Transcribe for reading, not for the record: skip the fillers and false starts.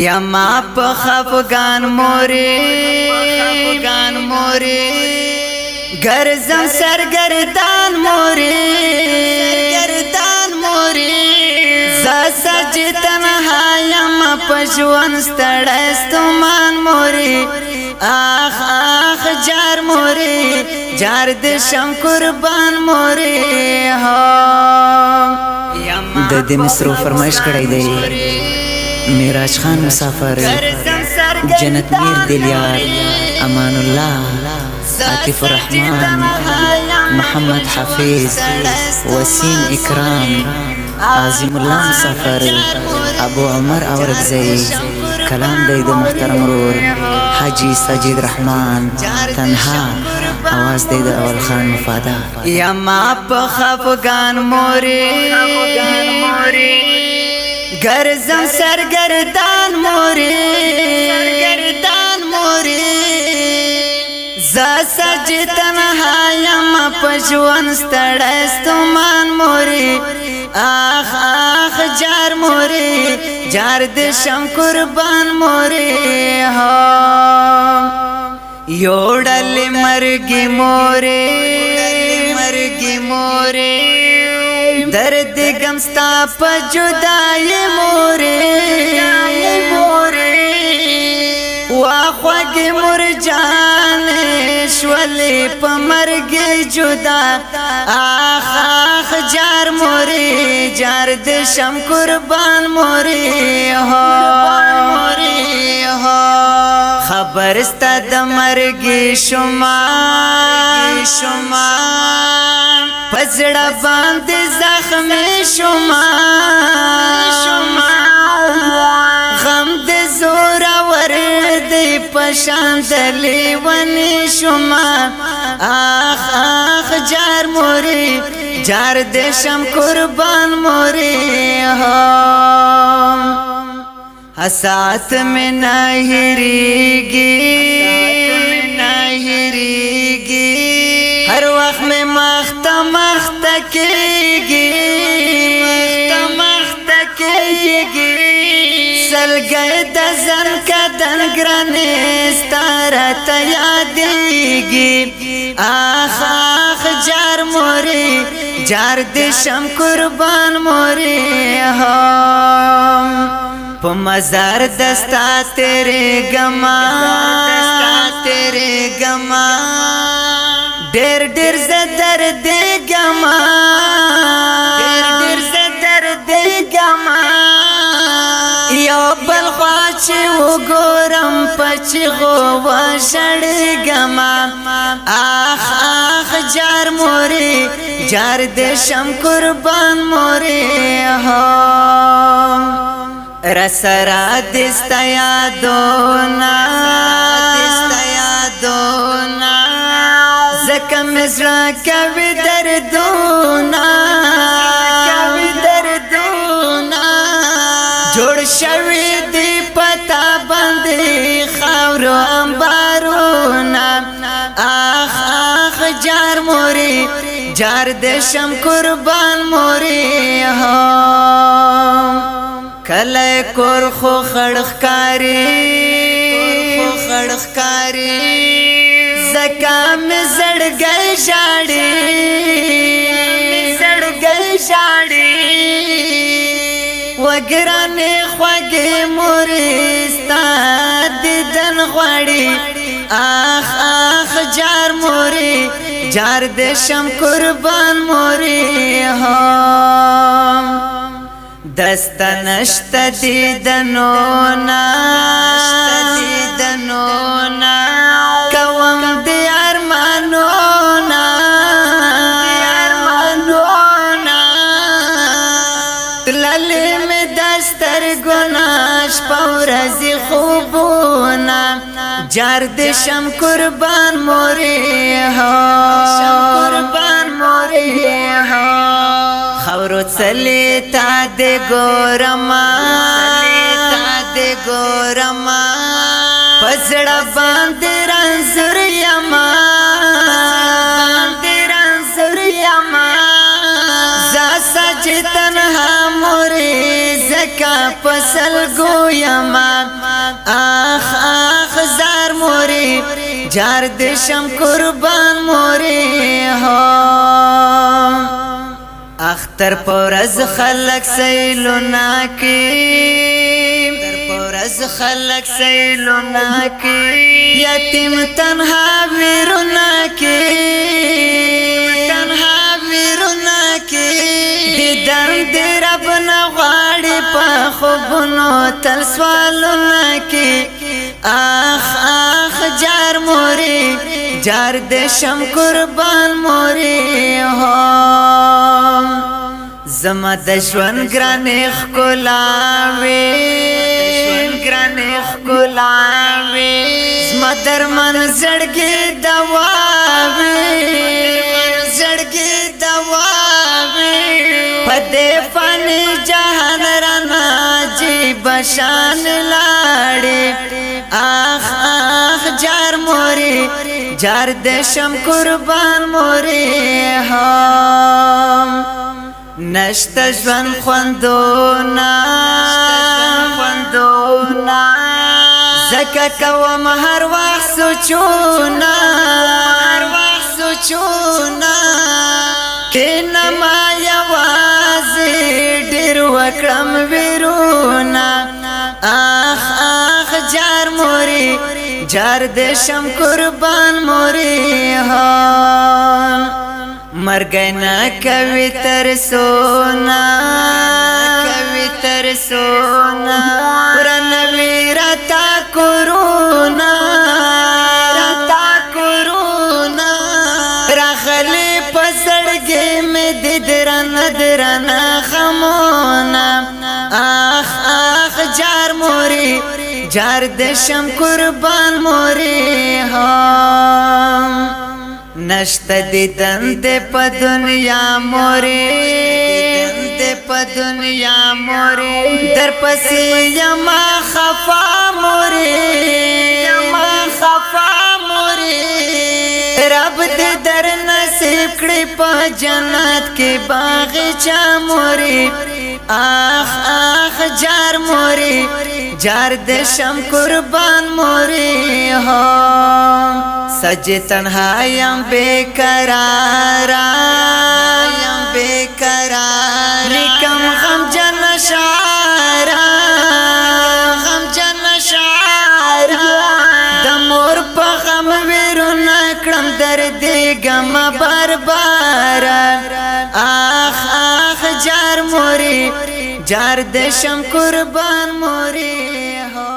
یا ما په خفګان مورې ګرځم سرګردان مورې ز سجد تنها یم په ژوند ستړی ستومان مورې آخ جار مورې جار د شم قربان مورې د دې مصرو فرمایش کړی دی میراج خان مسافر جنت میر دلیار امان الله عاطف الرحمن محمد حفیظ وسیم اکرام عظیم الله مسافر ابو عمر اورکزئی کلام دی د محترم رور حاجی سجید رحمان تنها आवाज دی د اول خان مفادا یا ما په خفګان مورې ګرځم سرګردان مورې ز سجد تنها یم په ژوند ستړی ستومان مورې آخ جار مورې جار د شم قربان مورې یوړل مرګي مورې درد غم ستا په جدای مورې واخوږ مور جان شولې په مرګ جدا آخ جار مورې جار د شم قربان مورې خبر ستا د مرګ شما پزړه باندې زخم شما غم د زور ور دی پشان دلی ونی شما آخ جار مورې جار د شم قربان مورې حسات میں نہ ہریگی ہر وقت میں مخت کیگی سل گئے دزن کا دنگرانی ستارہ تیادیگی آخ جار موری جار دشم قربان موری په مزار دستا تیرے گما ډېر ز درد گما یو بل خوا چې وګورم پچغو وشړګم آخ جار مورې جار د شم قربان مورې رسرا دستا یادونا زکم مزرا کوي دردونا جوړ شوی دی پتا باندې خاورو انبارونا آخ جار مورې جار د شم قربان مورې کله کور خو خړخکاری زکا می زړګی شاړي وګرانه خوږه مورستا ددن غواړي آخ جار مورې جار د شم قربان مورې دستا نشت دیدنونا کوم دی ارمانونا تلالی می دستر گناش پورزی خوبونا جار دشم قربان موری خورو چلی تا دے گورما پزڑا باندې رنزور یما زا سجد تنها موری زکا پسل گو یما جار دشم قربان موری ہو اختر پورز خلق سیلونا کی پورز خلق سیلونا کی یتیم تنہا ویرونا کی تنہا ویرونا کی دیدن دی رب نغاڑی پا خوبنو تل سوالونا کی آخ آخ جار موری جار دشم قربان موری ہو زما دشون گرانیخ کلاوی گرانیخ کلاوی زما درمان زڑگی دواوی زڑگی دواوی پدے فانی جہان رانا جی بشان لاڑی آخ آخ جار موری جار دشم قربان موری ہم نشت جوان خوندونا زکا کوام هر وقت سوچونا که نما یوازی دیر وکرم ویرونا آخ آخ جار موری جار دشم قربان موری ہم مرگینا کوي ترسونا پرنوی رتا کرونا رخلی پسڑگی میں درنا خمونا آخ آخ جار موری جار دشم قربان موری ہم نشت دیدن دے پا دنیا موری در پسی یما خفا موری رب دے در نصیب کڑی پا جنت کی باغچہ موری آخ آخ جار موری جار دشم قربان موری ہو سج تنہایم بے قرارا لکم غم جن شعرا دمور پا غم ویرو نکڑم دردی گم بربارا آخ آخ جار موری جار دشم قربان موری ہو